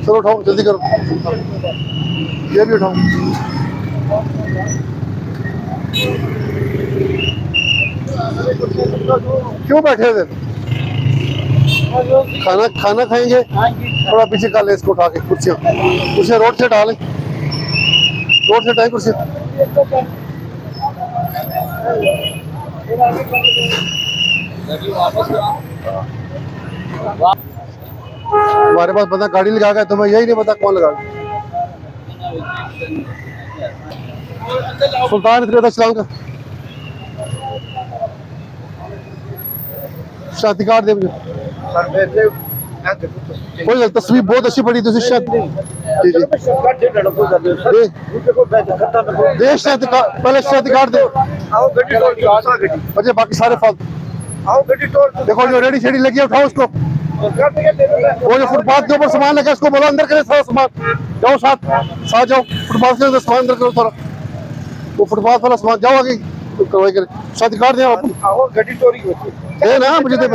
चलो उठाओ जल्दी करो, ये भी उठाओ। क्यों बैठे थे? खाना खाना खाएंगे? थोड़ा पीछे कर ले इसको उठा के, कुर्सियाँ कुर्सियाँ रोड से डालें, रोड से हटाएं कुर्सियाँ। हमारे पास पता गाड़ी लगा गया, तुम्हें यही नहीं पता कौन लगा। सुल्तान इतने चलाओ का शादी कार्ड दे मुझे। कोई तस्वीर बहुत अच्छी पड़ी थी शायद। पहले शादी कार्ड दे, बाकी सारे फालतू। देखो जो रेडी शेडी लगी है उठाओ उसको। वो जो फुटपाथ के ऊपर सामान लगा उसको बोलो अंदर करे सारा सामान। जाओ साथ साथ जाओ, फुटपाथ के अंदर सामान अंदर करो सारा। वो फुटपाथ वाला सामान जाओ आगे करवाई करे। शादी कार्ड दे आप, गड्डी चोरी ना मुझे दे।